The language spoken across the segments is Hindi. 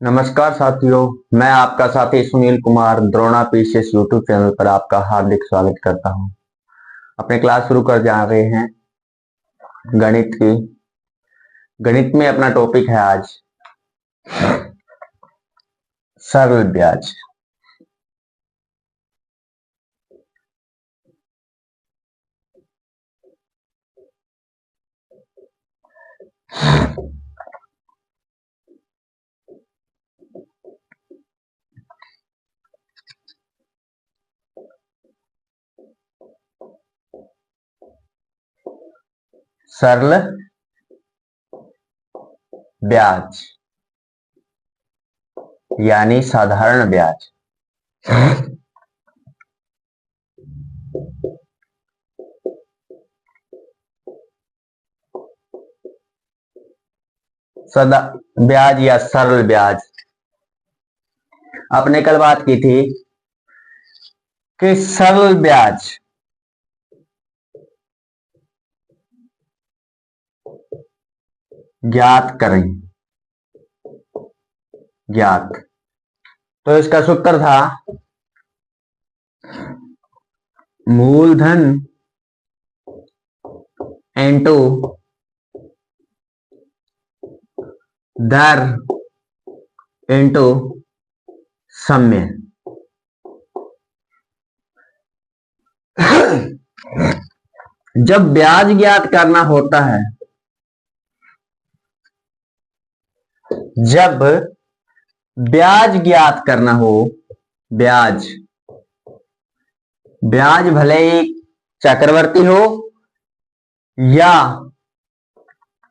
नमस्कार साथियों, मैं आपका साथी Sunil Kumar Drona PCS YouTube channel पर आपका हार्दिक स्वागत करता हूं। अपने क्लास शुरू कर जा रहे हैं गणित की। गणित में अपना टॉपिक है आज सरल ब्याज। सरल ब्याज यानी साधारण ब्याज। सदा ब्याज या सरल ब्याज। आपने कल बात की थी कि सरल ब्याज ज्ञात करें। ज्ञात तो इसका सूत्र था मूलधन इनटू दर इनटू सम्य। जब ब्याज ज्ञात करना होता है, जब ब्याज ज्ञात करना हो, ब्याज ब्याज भले ही चक्रवर्ती हो या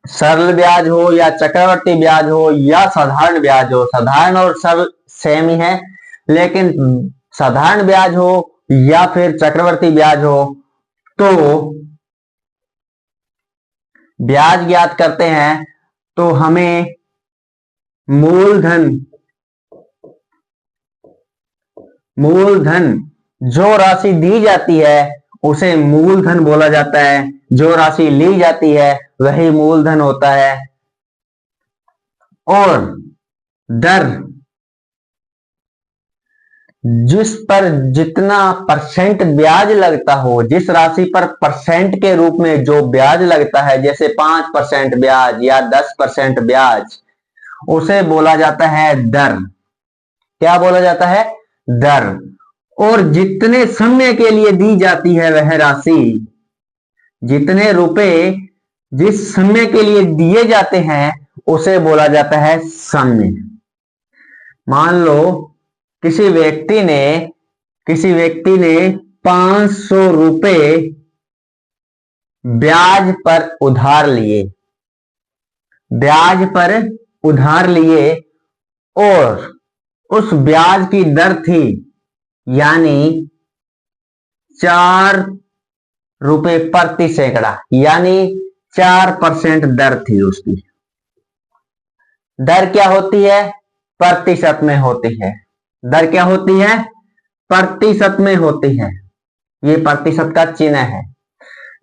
सरल ब्याज हो या चक्रवर्ती ब्याज हो या साधारण ब्याज हो। साधारण और सरल सेम ही है, लेकिन साधारण ब्याज हो या फिर चक्रवर्ती ब्याज हो तो ब्याज ज्ञात करते हैं तो हमें मूलधन जो राशि दी जाती है उसे मूलधन बोला जाता है। जो राशि ली जाती है वही मूलधन होता है। और दर जिस पर जितना परसेंट ब्याज लगता हो, जिस राशि पर परसेंट के रूप में जो ब्याज लगता है, जैसे 5% ब्याज या 10% ब्याज, उसे बोला जाता है दर। क्या बोला जाता है? दर। और जितने समय के लिए दी जाती है वह राशि, जितने रुपए जिस समय के लिए दिए जाते हैं उसे बोला जाता है समय। मान लो किसी व्यक्ति ने 500 रुपए ब्याज पर उधार लिए और उस ब्याज की दर थी यानी 4 रुपए प्रति सैकड़ा, यानी 4% दर थी उसकी। दर क्या होती है? प्रतिशत में होती है। दर क्या होती है? प्रतिशत में होती है। ये प्रतिशत का चिन्ह है।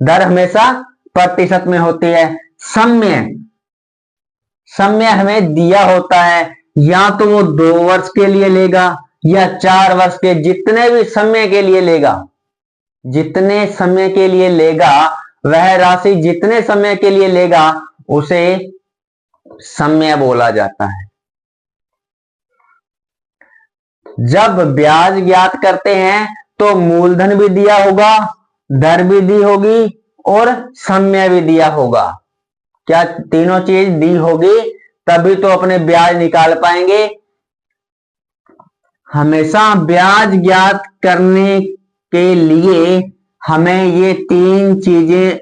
दर हमेशा प्रतिशत में होती है। समय हमें दिया होता है, या तो वो 2 वर्ष के लिए लेगा या 4 वर्ष के, जितने भी समय के लिए लेगा, जितने समय के लिए लेगा, वह राशि जितने समय के लिए लेगा उसे समय बोला जाता है। जब ब्याज ज्ञात करते हैं तो मूलधन भी दिया होगा, दर भी दी होगी और समय भी दिया होगा। क्या तीनों चीज दी होगी तभी तो अपने ब्याज निकाल पाएंगे। हमेशा ब्याज ज्ञात करने के लिए हमें ये 3 चीजें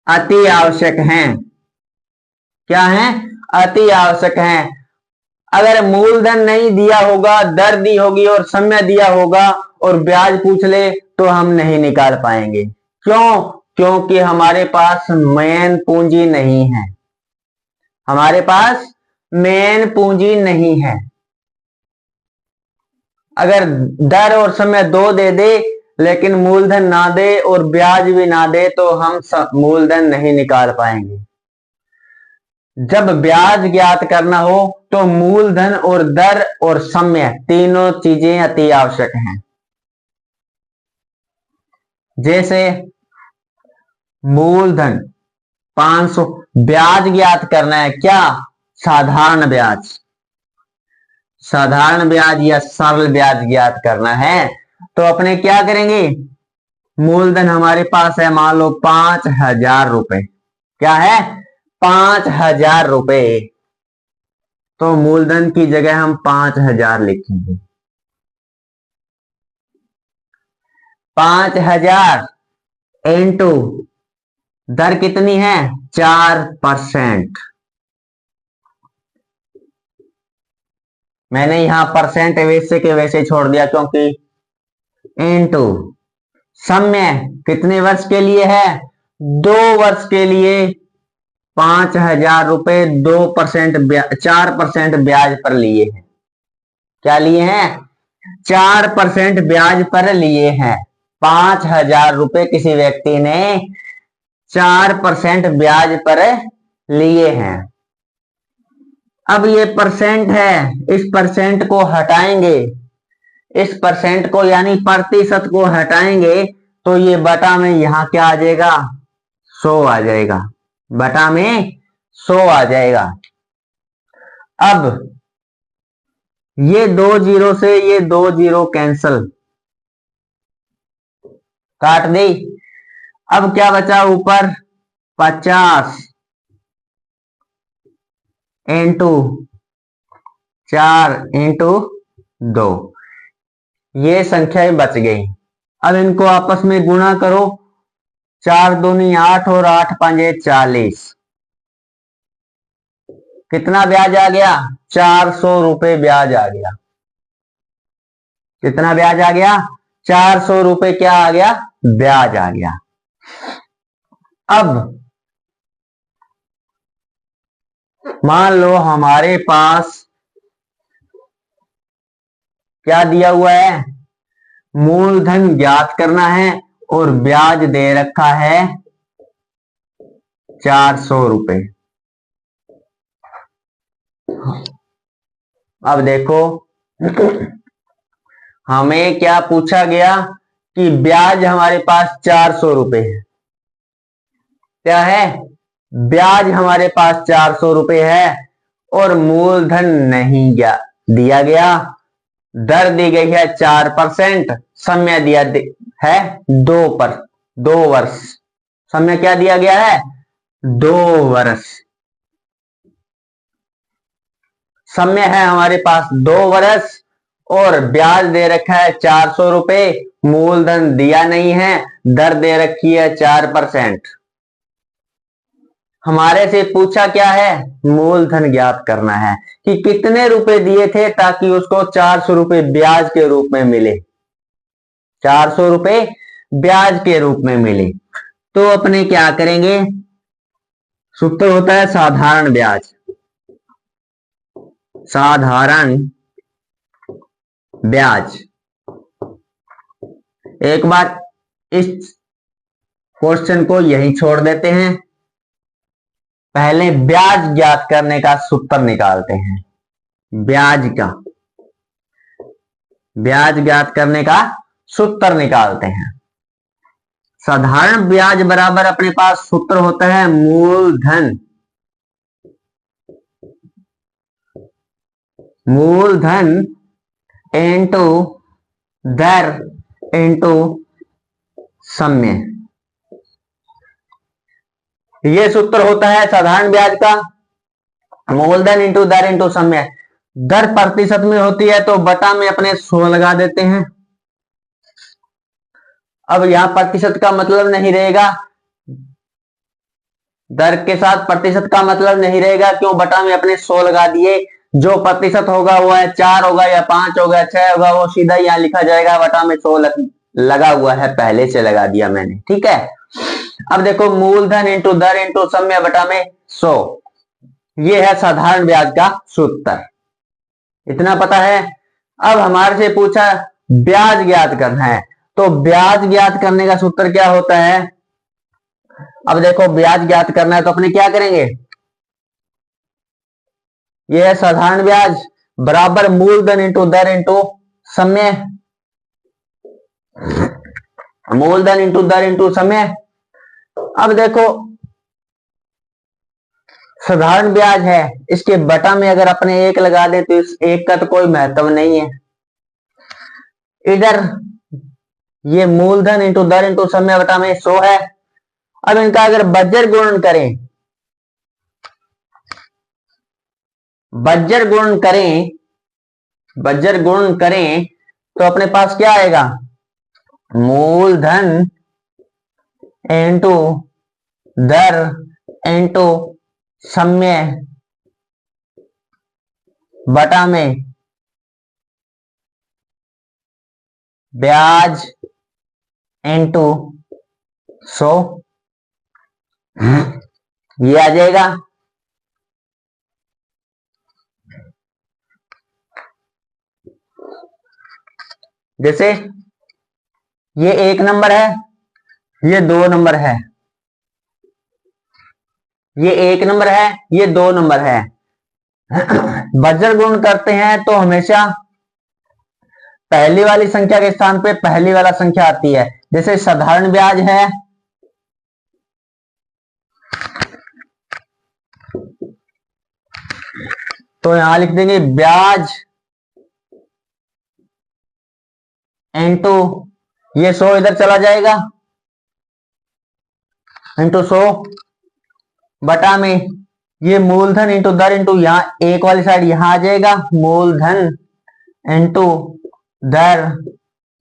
अति आवश्यक हैं। क्या है? अति आवश्यक हैं। अगर मूलधन नहीं दिया होगा, दर दी होगी और समय दिया होगा और ब्याज पूछ ले तो हम नहीं निकाल पाएंगे। क्यों? क्योंकि हमारे पास मेन पूंजी नहीं है। हमारे पास मेन पूंजी नहीं है। अगर दर और समय 2 दे दे लेकिन मूलधन ना दे और ब्याज भी ना दे तो हम मूलधन नहीं निकाल पाएंगे। जब ब्याज ज्ञात करना हो तो मूलधन और दर और समय तीनों चीजें अति आवश्यक हैं। जैसे मूलधन 500, ब्याज ज्ञात करना है क्या? साधारण ब्याज, साधारण ब्याज या सरल ब्याज ज्ञात करना है तो अपने क्या करेंगे? मूलधन हमारे पास है मान लो 5,000 रुपए, क्या है? 5,000 रुपए, तो मूलधन की जगह हम 5,000 लिखेंगे। 5,000 इंटू दर कितनी है? 4%। मैंने यहां परसेंट वैसे के वैसे छोड़ दिया क्योंकि इंटू समय कितने वर्ष के लिए है? 2 वर्ष के लिए 5,000 रुपए 2% 4% ब्याज पर लिए हैं। क्या लिए हैं? 4% ब्याज पर लिए हैं। 5,000 रुपए किसी व्यक्ति ने 4% ब्याज पर लिए हैं। अब ये परसेंट है, इस परसेंट को हटाएंगे, इस परसेंट को यानी प्रतिशत को हटाएंगे तो ये बटा में यहां क्या आ जाएगा? 100 आ जाएगा, बटा में 100 आ जाएगा। अब ये 2 जीरो से ये 2 जीरो कैंसल, काट दी। अब क्या बचा ऊपर? 50 इंटू 4 इंटू 2, ये संख्याएं बच गई। अब इनको आपस में गुणा करो, 4 दूनी 8 और 8 पंजे 40। कितना ब्याज आ गया? 400 रुपए ब्याज आ गया। कितना ब्याज आ गया? 400 रुपए क्या आ गया? ब्याज आ गया। अब मान लो हमारे पास क्या दिया हुआ है? मूलधन ज्ञात करना है और ब्याज दे रखा है 400 रुपए। अब देखो हमें क्या पूछा गया कि ब्याज हमारे पास 400 रुपए है। क्या है? ब्याज हमारे पास 400 रुपए है और मूलधन नहीं दिया गया। दर दी गई है 4%, समय दिया है 2 वर्ष। समय क्या दिया गया है? 2 वर्ष। समय है हमारे पास 2 वर्ष और ब्याज दे रखा है 400 रुपए, मूलधन दिया नहीं है, दर दे रखी है 4%। हमारे से पूछा क्या है? मूलधन ज्ञात करना है कि कितने रुपए दिए थे ताकि उसको 400 रुपए ब्याज के रूप में मिले, 400 रुपए ब्याज के रूप में मिले। तो अपने क्या करेंगे? सूत्र होता है साधारण ब्याज। साधारण ब्याज। एक बार इस क्वेश्चन को यही छोड़ देते हैं, पहले ब्याज ज्ञात करने का सूत्र निकालते हैं। ब्याज ज्ञात करने का सूत्र निकालते हैं। साधारण ब्याज बराबर अपने पास सूत्र होता है मूलधन इंटू दर इंटू समय। ये सूत्र होता है साधारण ब्याज का, मूलधन इंटू दर इंटू समय। दर प्रतिशत में होती है तो बटा में अपने 100 लगा देते हैं। अब यहां प्रतिशत का मतलब नहीं रहेगा, दर के साथ प्रतिशत का मतलब नहीं रहेगा, क्यों? बटा में अपने 100 लगा दिए। जो प्रतिशत होगा वो है 4 होगा या 5 होगा 6 होगा, वो सीधा यहां लिखा जाएगा, बटा में 100 लगा हुआ है, पहले से लगा दिया मैंने, ठीक है। अब देखो मूलधन इंटू दर इंटू समय बटा में 100, ये है साधारण ब्याज का सूत्र, इतना पता है। अब हमारे से पूछा ब्याज ज्ञात करना है, तो ब्याज ज्ञात करने का सूत्र क्या होता है? अब देखो ब्याज ज्ञात करना है तो अपने क्या करेंगे? ये है साधारण ब्याज बराबर मूलधन इंटू दर इंटू समय, मूलधन इंटू दर इंटू समय। अब देखो साधारण ब्याज है, इसके बटा में अगर अपने एक लगा दे तो इस एक का तो कोई महत्व नहीं है। इधर ये मूलधन इंटू दर इंटू समय बटा में 100 है। अब इनका अगर बज्र गुणन करें, बज्र गुणन करें, बज्र गुणन करें तो अपने पास क्या आएगा, मूलधन इंटू दर इंटू समय बटा में ब्याज इंटू 100, ये आ जाएगा। जैसे ये 1 नंबर है, ये 2 नंबर है, ये 1 नंबर है, ये 2 नंबर है। बज्र गुण करते हैं तो हमेशा पहली वाली संख्या के स्थान पे पहली वाला संख्या आती है। जैसे साधारण ब्याज है तो यहां लिख देंगे ब्याज इंटू ये 100 इधर चला जाएगा इंटू 100 बटा में ये मूलधन इंटू दर इंटू यहां एक वाली साइड यहां आ जाएगा, मूलधन इंटू दर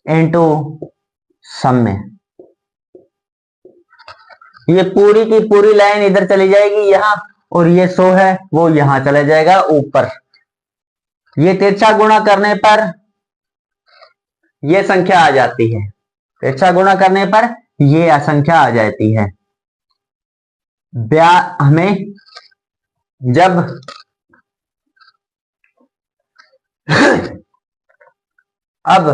इंटू समय। ये पूरी की पूरी लाइन इधर चली जाएगी यहां, और ये 100 है वो यहां चला जाएगा ऊपर। ये तिरछा गुणा करने पर ये संख्या आ जाती है, तिरछा गुणा करने पर ये संख्या आ जाती है। हमें जब अब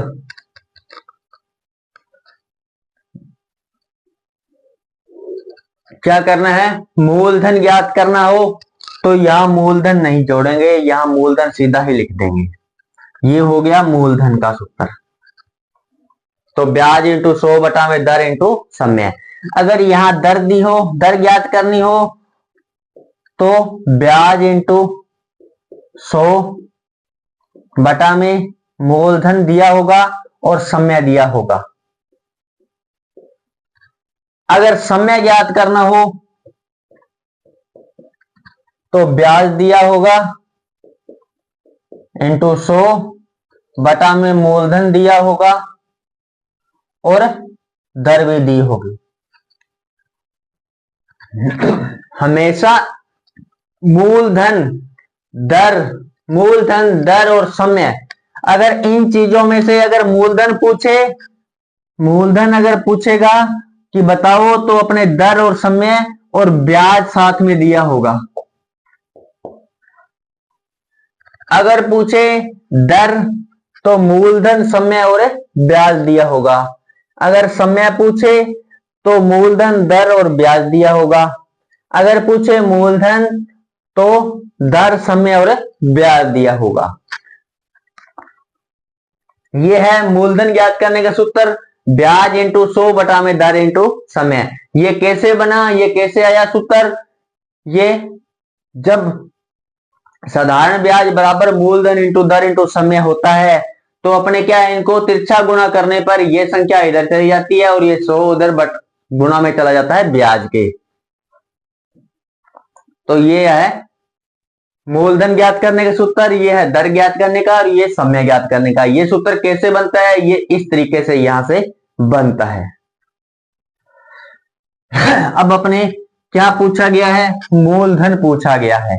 क्या करना है, मूलधन ज्ञात करना हो तो यहां मूलधन नहीं जोड़ेंगे, यहां मूलधन सीधा ही लिख देंगे। ये हो गया मूलधन का सूत्र। तो ब्याज इंटू 100 बटा में दर इंटू समय। अगर यहां दर दी हो, दर ज्ञात करनी हो तो ब्याज इंटू 100 बटा में मूलधन दिया होगा और समय दिया होगा। अगर समय ज्ञात करना हो तो ब्याज दिया होगा इंटू 100 बटा में मूलधन दिया होगा और दर भी दी होगी। हमेशा मूलधन दर और समय, अगर इन चीजों में से अगर मूलधन पूछे, मूलधन अगर पूछेगा कि बताओ तो अपने दर और समय और ब्याज साथ में दिया होगा। अगर पूछे दर तो मूलधन समय और ब्याज दिया होगा। अगर समय पूछे तो मूलधन दर और ब्याज दिया होगा। अगर पूछे मूलधन तो दर समय और ब्याज दिया होगा। यह है मूलधन ज्ञात करने का सूत्र, ब्याज इंटू 100 बटा में दर इंटू समय। ये कैसे बना, ये कैसे आया सूत्र, ये जब साधारण ब्याज बराबर मूलधन इंटू दर इंटू समय होता है तो अपने क्या है, इनको तिरछा गुणा करने पर ये संख्या इधर चली जाती है और ये 100 उधर गुणा में चला जाता है ब्याज के। तो ये है मूलधन ज्ञात करने का सूत्र, ये है दर ज्ञात करने का और ये समय ज्ञात करने का। ये सूत्र कैसे बनता है, ये इस तरीके से यहां से बनता है। अब अपने क्या पूछा गया है, मूलधन पूछा गया है।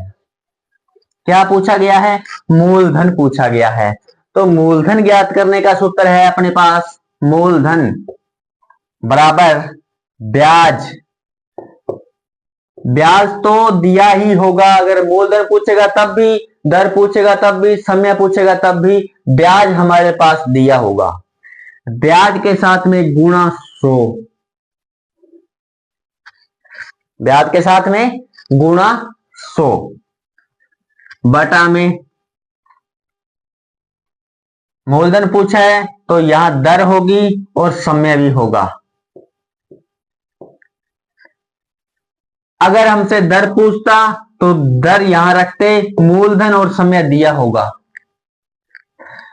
क्या पूछा गया है, मूलधन पूछा गया है। तो मूलधन ज्ञात करने का सूत्र है अपने पास, मूलधन बराबर ब्याज, ब्याज तो दिया ही होगा। अगर मूलधन पूछेगा तब भी, दर पूछेगा तब भी, समय पूछेगा तब भी, ब्याज हमारे पास दिया होगा। ब्याज के साथ में गुणा 100, ब्याज के साथ में गुणा 100। बटा में मूलधन पूछा है तो यहां दर होगी और समय भी होगा। अगर हमसे दर पूछता तो दर यहां रखते, मूलधन और समय दिया होगा।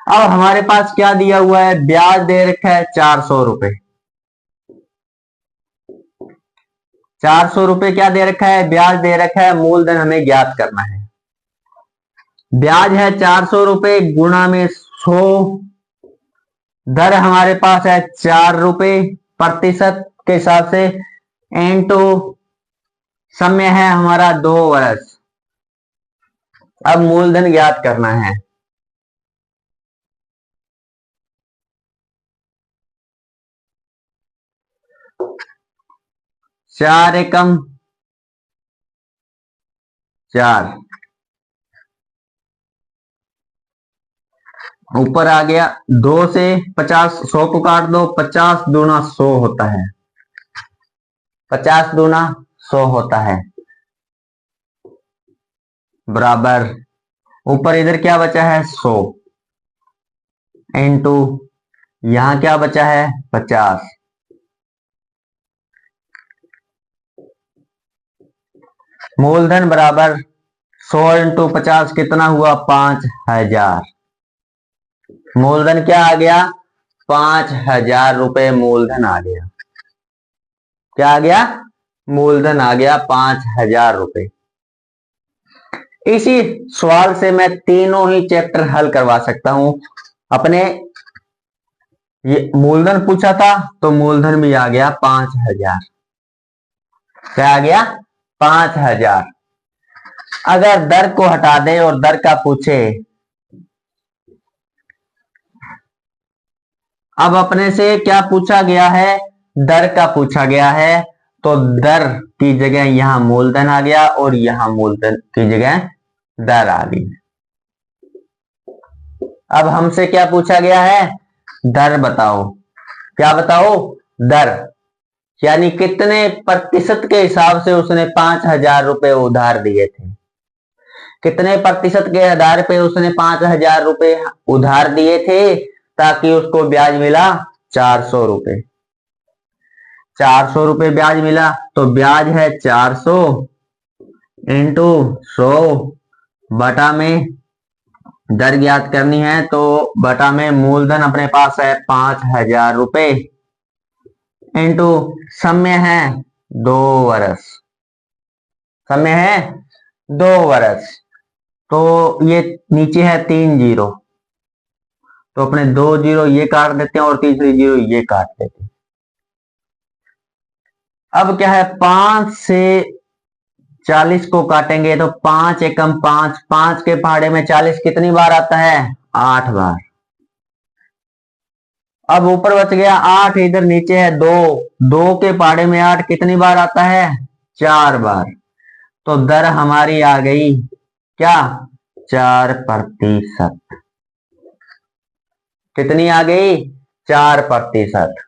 अब हमारे पास क्या दिया हुआ है, ब्याज दे रखा है 400 रुपए। 400 रुपए क्या दे रखा है, ब्याज दे रखा है, मूलधन हमें ज्ञात करना है। ब्याज है 400 रुपए गुणा में 100, दर हमारे पास है 4 रुपए प्रतिशत के हिसाब से, इनटू समय है हमारा 2 वर्ष। अब मूलधन ज्ञात करना है। चार एकम 4, ऊपर आ गया 2 से 50, 100 को काट दो, 50 दूना 100 होता है, 50 दूना 100 होता है, बराबर ऊपर इधर क्या बचा है 100, इनटू यहां क्या बचा है 50। मूलधन बराबर 100 इंटू 50 कितना हुआ 5000। मूलधन क्या आ गया 5000 रुपए मूलधन आ गया। क्या आ गया, मूलधन आ गया 5000 रुपए। इसी सवाल से मैं तीनों ही चैप्टर हल करवा सकता हूं अपने। ये मूलधन पूछा था तो मूलधन भी आ गया 5000। क्या आ गया 5000। अगर दर को हटा दे और दर का पूछे, अब अपने से क्या पूछा गया है, दर का पूछा गया है, तो दर की जगह यहां मूलधन आ गया और यहां मूलधन की जगह दर आ गई। अब हमसे क्या पूछा गया है, दर बताओ। क्या बताओ, दर, यानी कितने प्रतिशत के हिसाब से उसने 5000 रुपए उधार दिए थे। कितने प्रतिशत के आधार पे उसने 5000 रुपए उधार दिए थे ताकि उसको ब्याज मिला 400 रुपए। 400 रुपए ब्याज मिला तो ब्याज है 400 इंटू 100 बटा में दर ज्ञात करनी है तो बटा में मूलधन अपने पास है 5000 रुपए इंटू समय है 2 वर्ष। समय है 2 वर्ष, तो ये नीचे है 3 जीरो, तो अपने 2 जीरो ये काट देते हैं और तीसरी जीरो ये काट देते हैं। अब क्या है 5 से 40 को काटेंगे तो 5 एकम 5, 5 के पहाड़े में 40 कितनी बार आता है 8 बार। अब ऊपर बच गया 8, इधर नीचे है 2, 2 के पहाड़े में 8 कितनी बार आता है 4 बार। तो दर हमारी आ गई क्या 4%। कितनी आ गई 4%।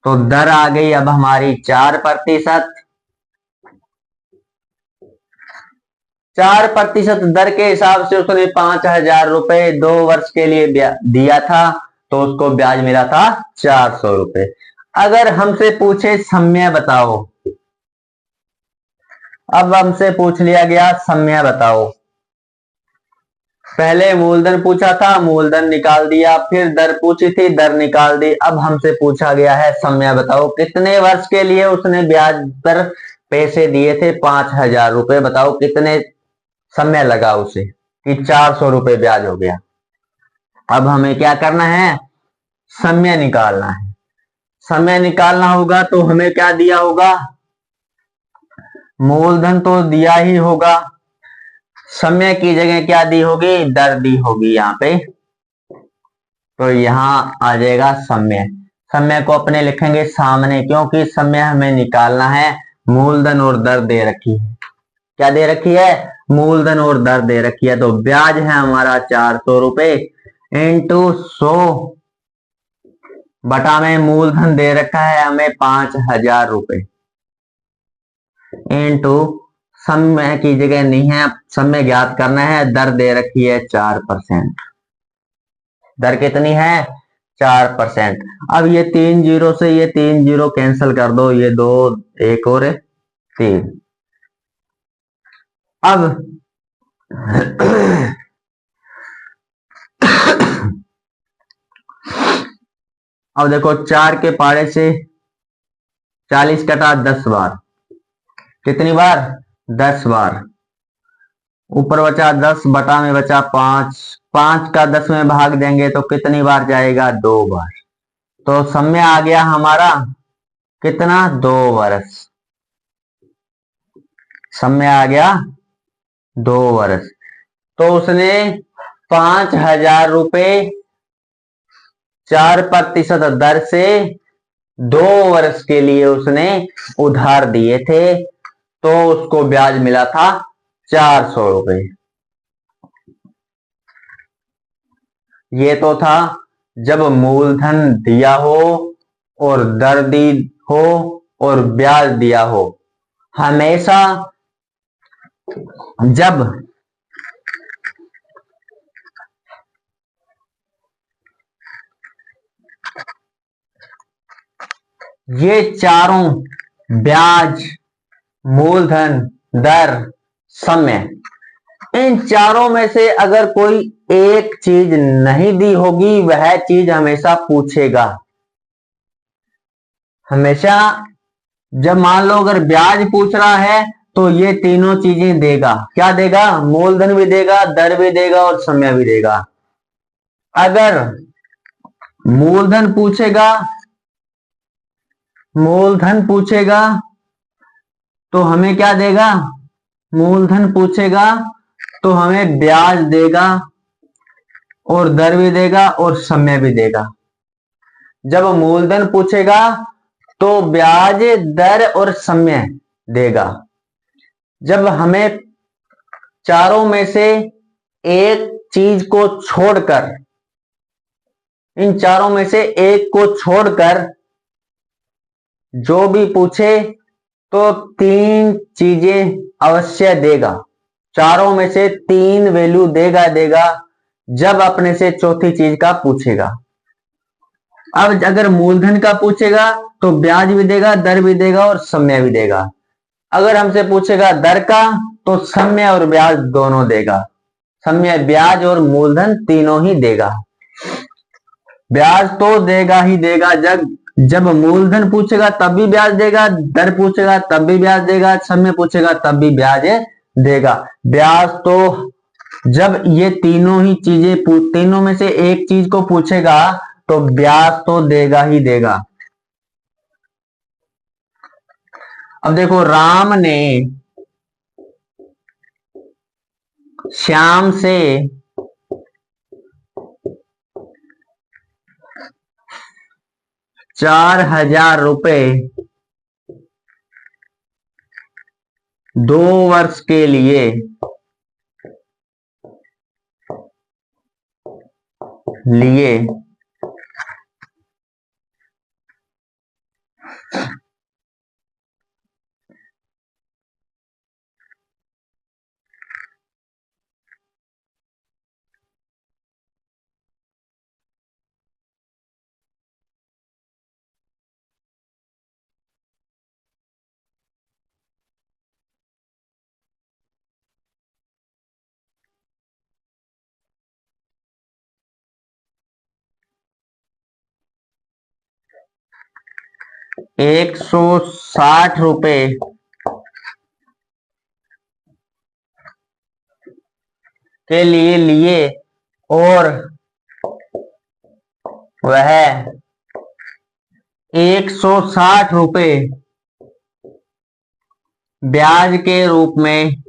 तो दर आ गई अब हमारी 4%। 4% दर के हिसाब से उसने 5000 रुपए 2 वर्ष के लिए दिया था तो उसको ब्याज मिला था 400 रुपए। अगर हमसे पूछे समय बताओ, अब हमसे पूछ लिया गया समय बताओ। पहले मूलधन पूछा था, मूलधन निकाल दिया, फिर दर पूछी थी, दर निकाल दी। अब हमसे पूछा गया है समय बताओ, कितने वर्ष के लिए उसने ब्याज पर पैसे दिए थे 5000 रुपए। बताओ कितने समय लगा उसे कि 400 रुपए ब्याज हो गया। अब हमें क्या करना है, समय निकालना है। समय निकालना होगा तो हमें क्या दिया होगा, मूलधन तो दिया ही होगा, समय की जगह क्या दी होगी, दर दी होगी यहाँ पे। तो यहाँ आ जाएगा समय। समय को अपने लिखेंगे सामने क्योंकि समय हमें निकालना है। मूलधन और दर दे रखी है। क्या दे रखी है, मूलधन और दर दे रखी है। तो ब्याज है हमारा 400 रुपए इंटू 100 बटा में मूलधन दे रखा है हमें 5000 रुपए इंटू समय की जगह नहीं है, समय ज्ञात करना है। दर दे रखी है 4%। दर कितनी है? 4%। अब ये 3 जीरो से ये 3 जीरो कैंसिल कर दो, ये 2, एक और 3। अब अब देखो 4 के पारे से 40 कटा 10 बार। कितनी बार? 10 बार। ऊपर बचा 10, बटा में बचा 5। 5 का 10 में भाग देंगे तो कितनी बार जाएगा? 2 बार। तो समय आ गया हमारा कितना? 2 वर्ष। समय आ गया 2 वर्ष। तो उसने 5,000 रुपए 4% दर से 2 वर्ष के लिए उसने उधार दिए थे, तो उसको ब्याज मिला था 400 रुपए। ये तो था जब मूलधन दिया हो और दर दी हो और ब्याज दिया हो। हमेशा जब ये चारों ब्याज, मूलधन, दर, समय, इन चारों में से अगर कोई एक चीज नहीं दी होगी, वह चीज हमेशा पूछेगा। हमेशा जब मान लो अगर ब्याज पूछ रहा है तो ये तीनों चीजें देगा। क्या देगा? मूलधन भी देगा, दर भी देगा और समय भी देगा। अगर मूलधन पूछेगा, मूलधन पूछेगा तो हमें क्या देगा? मूलधन पूछेगा तो हमें ब्याज देगा और दर भी देगा और समय भी देगा। जब मूलधन पूछेगा तो ब्याज, दर और समय देगा। जब हमें चारों में से एक चीज को छोड़कर, इन चारों में से एक को छोड़कर जो भी पूछे तो 3 चीजें अवश्य देगा। चारों में से 3 वैल्यू देगा जब अपने से चौथी चीज का पूछेगा। अब अगर मूलधन का पूछेगा तो ब्याज भी देगा, दर भी देगा और समय भी देगा। अगर हमसे पूछेगा दर का तो समय और ब्याज दोनों देगा। समय, ब्याज और मूलधन तीनों ही देगा। ब्याज तो देगा ही देगा। जब मूलधन पूछेगा तब भी ब्याज देगा, दर पूछेगा तब भी ब्याज देगा, समय पूछेगा तब भी ब्याज देगा। ब्याज तो जब ये तीनों ही चीजें, तीनों में से एक चीज को पूछेगा तो ब्याज तो देगा ही देगा। अब देखो, राम ने श्याम से 4,000 रुपए 2 वर्ष के लिए लिए। ₹160 के लिए और वह ₹160 ब्याज के रूप में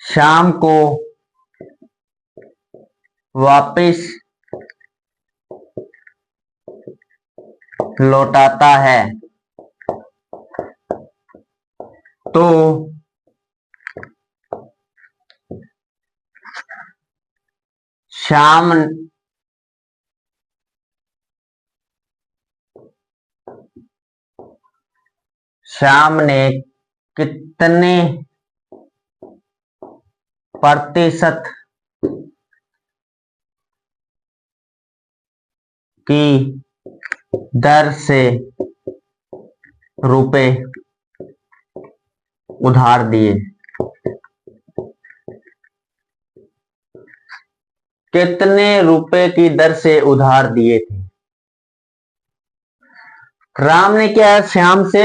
शाम को वापस लौटाता है, तो श्याम श्याम ने कितने प्रतिशत की दर से रुपए उधार दिए? कितने रुपए की दर से उधार दिए थे? राम ने क्या श्याम से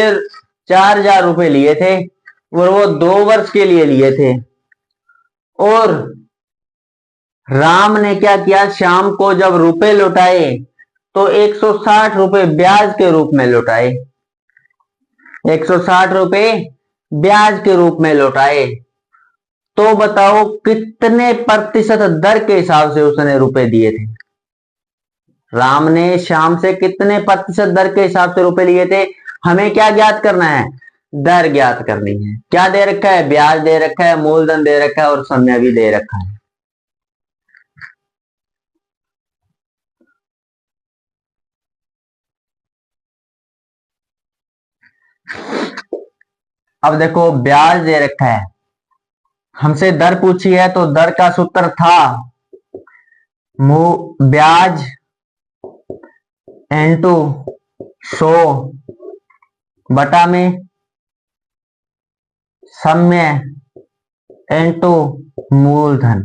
4,000 रुपए लिए थे और वो 2 वर्ष के लिए लिए थे। और राम ने क्या किया, श्याम को जब रुपए लौटाए तो 160 रुपए ब्याज के रूप में लौटाए। 160 रुपए ब्याज के रूप में लौटाए। तो बताओ कितने प्रतिशत दर के हिसाब से उसने रुपए दिए थे? राम ने श्याम से कितने प्रतिशत दर के हिसाब से रुपए लिए थे? हमें क्या ज्ञात करना है? दर ज्ञात करनी है। क्या दे रखा है? ब्याज दे रखा है, मूलधन दे रखा है और समय भी दे रखा है। अब देखो ब्याज दे रखा है, हमसे दर पूछी है तो दर का सूत्र था ब्याज इंटू 100 बटा में समय इंटू मूलधन।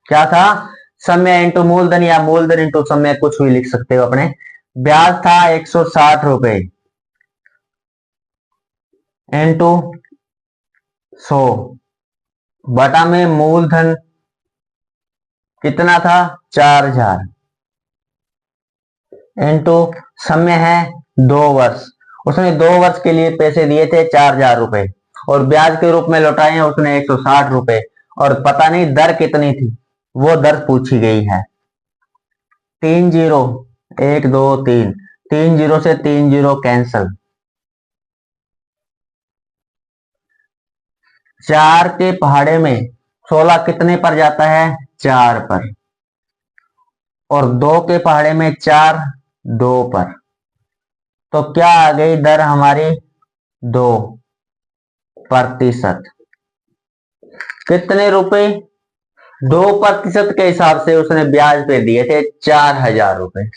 क्या था? समय इंटू मूलधन या मूलधन इंटू समय, कुछ भी लिख सकते हो अपने। ब्याज था 160 रुपए इंटू 100 बटा में मूलधन कितना था? 4,000 इंटू समय है 2 वर्ष। उसने 2 वर्ष के लिए पैसे दिए थे 4,000 रुपए और ब्याज के रूप में लौटाए हैं उसने 160 रुपए और पता नहीं दर कितनी थी, वो दर पूछी गई है। 3 जीरो 1 2 3, 3 जीरो से 3 जीरो कैंसल। 4 के पहाड़े में 16 कितने पर जाता है? 4 पर। और 2 के पहाड़े में 4 2 पर। तो क्या आ गई दर हमारी? 2%। कितने रुपए? 2% के हिसाब से उसने ब्याज पे दिए थे 4,000 रुपए।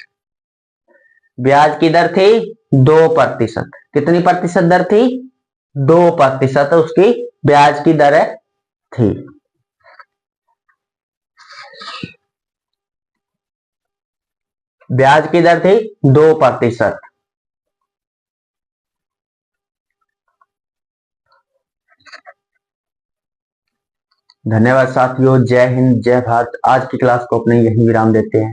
ब्याज की दर थी 2%। कितनी प्रतिशत दर थी? 2% उसकी ब्याज की दर थी। ब्याज की दर थी 2%। धन्यवाद साथियों। जय हिंद, जय भारत। आज की क्लास को अपने यही विराम देते हैं।